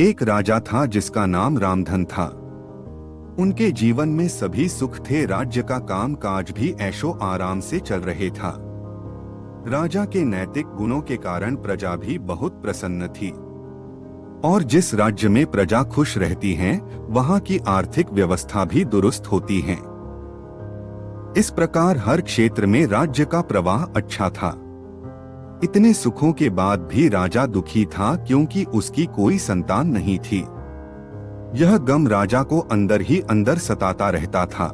एक राजा था जिसका नाम रामधन था। उनके जीवन में सभी सुख थे, राज्य का काम काज भी ऐशो आराम से चल रहे था। राजा के नैतिक गुणों के कारण प्रजा भी बहुत प्रसन्न थी, और जिस राज्य में प्रजा खुश रहती है वहां की आर्थिक व्यवस्था भी दुरुस्त होती है। इस प्रकार हर क्षेत्र में राज्य का प्रवाह अच्छा था। इतने सुखों के बाद भी राजा दुखी था क्योंकि उसकी कोई संतान नहीं थी। यह गम राजा को अंदर ही अंदर सताता रहता था।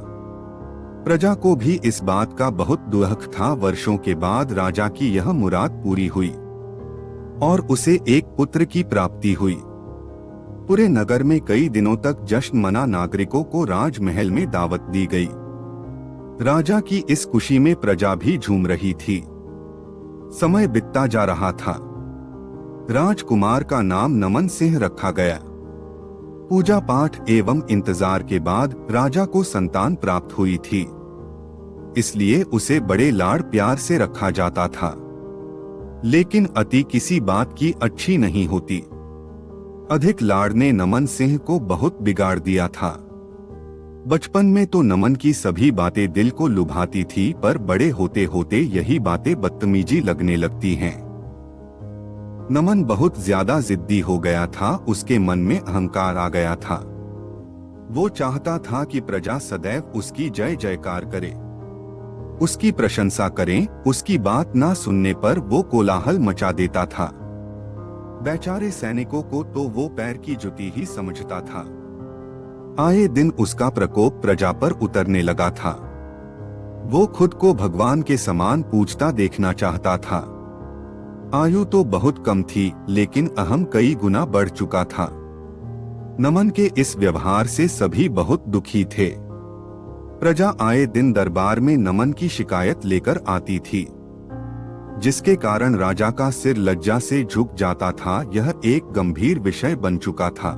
प्रजा को भी इस बात का बहुत दुख था। वर्षों के बाद राजा की यह मुराद पूरी हुई और उसे एक पुत्र की प्राप्ति हुई। पूरे नगर में कई दिनों तक जश्न मना, नागरिकों को राजमहल में दावत दी गई। राजा की इस खुशी में प्रजा भी झूम रही थी। समय बीतता जा रहा था। राजकुमार का नाम नमन सिंह रखा गया। पूजा पाठ एवं इंतजार के बाद राजा को संतान प्राप्त हुई थी, इसलिए उसे बड़े लाड़ प्यार से रखा जाता था। लेकिन अति किसी बात की अच्छी नहीं होती। अधिक लाड़ ने नमन सिंह को बहुत बिगाड़ दिया था। बचपन में तो नमन की सभी बातें दिल को लुभाती थी, पर बड़े होते होते यही बातें बदतमीजी लगने लगती हैं। नमन बहुत ज्यादा जिद्दी हो गया था। उसके मन में अहंकार आ गया था। वो चाहता था कि प्रजा सदैव उसकी जय जयकार करे, उसकी प्रशंसा करें। उसकी बात ना सुनने पर वो कोलाहल मचा देता था। बेचारे सैनिकों को तो वो पैर की जुती ही समझता था। आए दिन उसका प्रकोप प्रजा पर उतरने लगा था। वो खुद को भगवान के समान पूजता देखना चाहता था। आयु तो बहुत कम थी, लेकिन अहम कई गुना बढ़ चुका था। नमन के इस व्यवहार से सभी बहुत दुखी थे। प्रजा आए दिन दरबार में नमन की शिकायत लेकर आती थी, जिसके कारण राजा का सिर लज्जा से झुक जाता था। यह एक गंभीर विषय बन चुका था।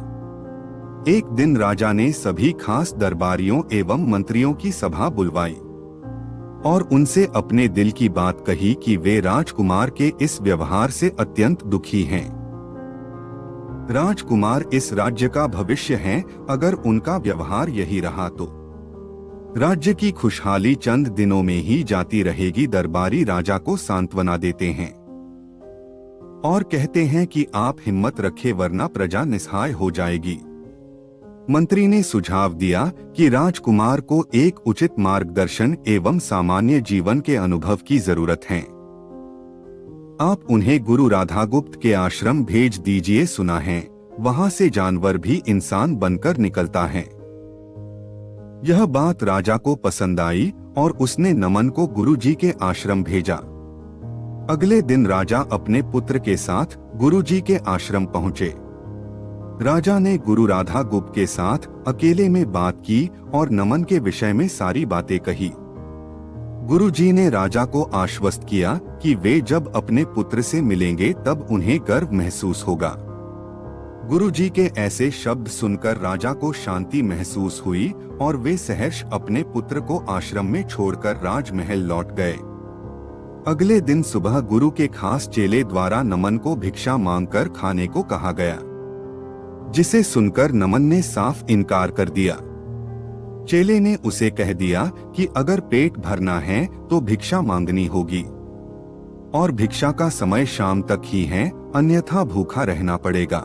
एक दिन राजा ने सभी खास दरबारियों एवं मंत्रियों की सभा बुलवाई और उनसे अपने दिल की बात कही कि वे राजकुमार के इस व्यवहार से अत्यंत दुखी हैं। राजकुमार इस राज्य का भविष्य हैं। अगर उनका व्यवहार यही रहा तो राज्य की खुशहाली चंद दिनों में ही जाती रहेगी। दरबारी राजा को सांत्वना देते हैं और कहते हैं कि आप हिम्मत रखें, वरना प्रजा निस्सहाय हो जाएगी। मंत्री ने सुझाव दिया कि राजकुमार को एक उचित मार्गदर्शन एवं सामान्य जीवन के अनुभव की जरूरत है। आप उन्हें गुरु राधागुप्त के आश्रम भेज दीजिए। सुना है वहां से जानवर भी इंसान बनकर निकलता है। यह बात राजा को पसंद आई और उसने नमन को गुरुजी के आश्रम भेजा। अगले दिन राजा अपने पुत्र के साथ गुरुजी के आश्रम पहुंचे। राजा ने गुरु राधागुप्त के साथ अकेले में बात की और नमन के विषय में सारी बातें कही। गुरुजी ने राजा को आश्वस्त किया कि वे जब अपने पुत्र से मिलेंगे तब उन्हें गर्व महसूस होगा। गुरुजी के ऐसे शब्द सुनकर राजा को शांति महसूस हुई और वे सहर्ष अपने पुत्र को आश्रम में छोड़कर राजमहल लौट गए। अगले दिन सुबह गुरु के खास चेले द्वारा नमन को भिक्षा मांगकर खाने को कहा गया, जिसे सुनकर नमन ने साफ इनकार कर दिया। चेले ने उसे कह दिया कि अगर पेट भरना है तो भिक्षा मांगनी होगी और भिक्षा का समय शाम तक ही है, अन्यथा भूखा रहना पड़ेगा।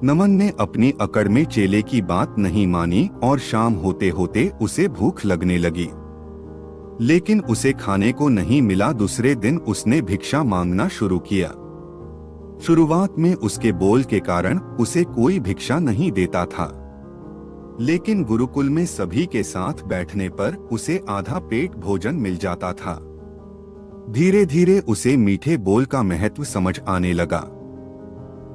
नमन ने अपनी अकड़ में चेले की बात नहीं मानी और शाम होते होते उसे भूख लगने लगी, लेकिन उसे खाने को नहीं मिला। दूसरे दिन उसने भिक्षा मांगना शुरू किया। शुरुआत में उसके बोल के कारण उसे कोई भिक्षा नहीं देता था, लेकिन गुरुकुल में सभी के साथ बैठने पर उसे आधा पेट भोजन मिल जाता था। धीरे धीरे उसे मीठे बोल का महत्व समझ आने लगा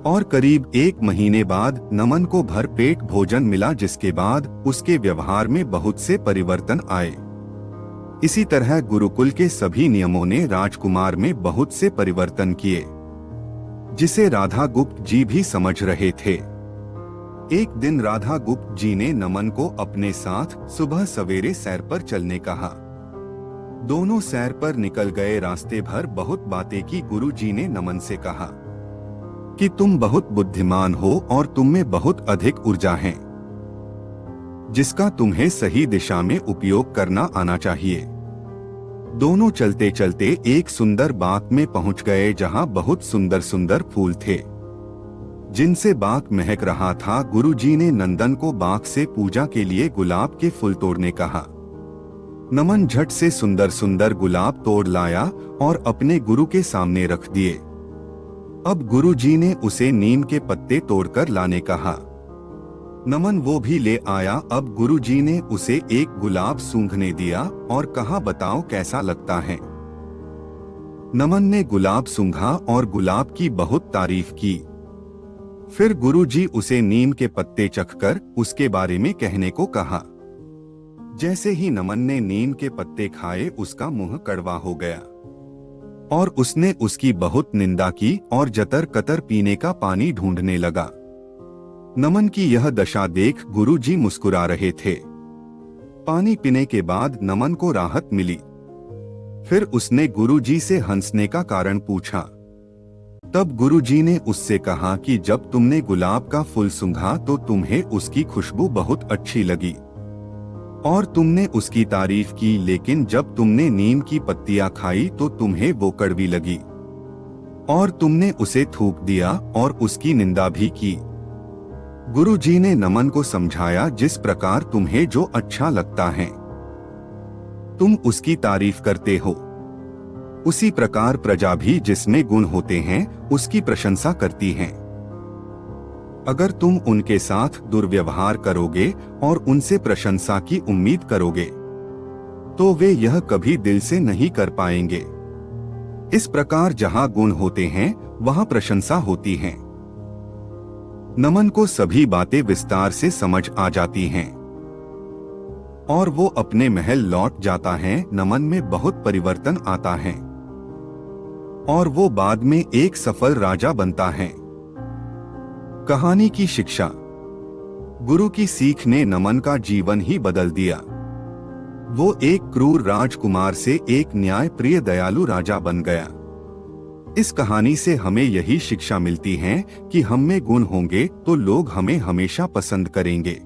और करीब 1 महीने बाद नमन को भर पेट भोजन मिला, जिसके बाद उसके व्यवहार में बहुत से परिवर्तन आए। इसी तरह गुरुकुल के सभी नियमों ने राजकुमार में बहुत से परिवर्तन किए, जिसे राधागुप्त जी भी समझ रहे थे। एक दिन राधागुप्त जी ने नमन को अपने साथ सुबह सवेरे सैर पर चलने कहा। दोनों सैर पर निकल गए। रास्ते भर बहुत बातें की। गुरु जी ने नमन से कहा, कि तुम बहुत बुद्धिमान हो और तुम में बहुत अधिक ऊर्जा है, जिसका तुम्हें सही दिशा में उपयोग करना आना चाहिए। दोनों चलते चलते एक सुंदर बाग में पहुंच गए, जहां बहुत सुंदर सुंदर फूल थे, जिनसे बाग महक रहा था। गुरुजी ने नंदन को बाग से पूजा के लिए गुलाब के फूल तोड़ने कहा। नमन झट से सुंदर सुंदर गुलाब तोड़ लाया और अपने गुरु के सामने रख दिए। अब गुरुजी ने उसे नीम के पत्ते तोड़कर लाने कहा। नमन वो भी ले आया। अब गुरुजी ने उसे एक गुलाब सूंघने दिया और कहा, बताओ कैसा लगता है। नमन ने गुलाब सूंघा और गुलाब की बहुत तारीफ की। फिर गुरुजी उसे नीम के पत्ते चखकर उसके बारे में कहने को कहा। जैसे ही नमन ने नीम के पत्ते खाए, उसका मुंह कड़वा हो गया और उसने उसकी बहुत निंदा की और जतर कतर पीने का पानी ढूंढने लगा। नमन की यह दशा देख गुरुजी मुस्कुरा रहे थे। पानी पीने के बाद नमन को राहत मिली। फिर उसने गुरुजी से हंसने का कारण पूछा। तब गुरुजी ने उससे कहा कि जब तुमने गुलाब का फूल सूंघा तो तुम्हें उसकी खुशबू बहुत अच्छी लगी और तुमने उसकी तारीफ की, लेकिन जब तुमने नीम की पत्तियां खाई तो तुम्हें वो कड़वी लगी और तुमने उसे थूक दिया और उसकी निंदा भी की। गुरुजी ने नमन को समझाया, जिस प्रकार तुम्हें जो अच्छा लगता है तुम उसकी तारीफ करते हो, उसी प्रकार प्रजा भी जिसमें गुण होते हैं उसकी प्रशंसा करती है। अगर तुम उनके साथ दुर्व्यवहार करोगे और उनसे प्रशंसा की उम्मीद करोगे तो वे यह कभी दिल से नहीं कर पाएंगे। इस प्रकार जहां गुण होते हैं वहां प्रशंसा होती है। नमन को सभी बातें विस्तार से समझ आ जाती हैं और वो अपने महल लौट जाता है। नमन में बहुत परिवर्तन आता है और वो बाद में एक सफल राजा बनता है। कहानी की शिक्षा। गुरु की सीख ने नमन का जीवन ही बदल दिया। वो एक क्रूर राजकुमार से एक न्यायप्रिय दयालु राजा बन गया। इस कहानी से हमें यही शिक्षा मिलती है कि हम में गुण होंगे तो लोग हमें हमेशा पसंद करेंगे।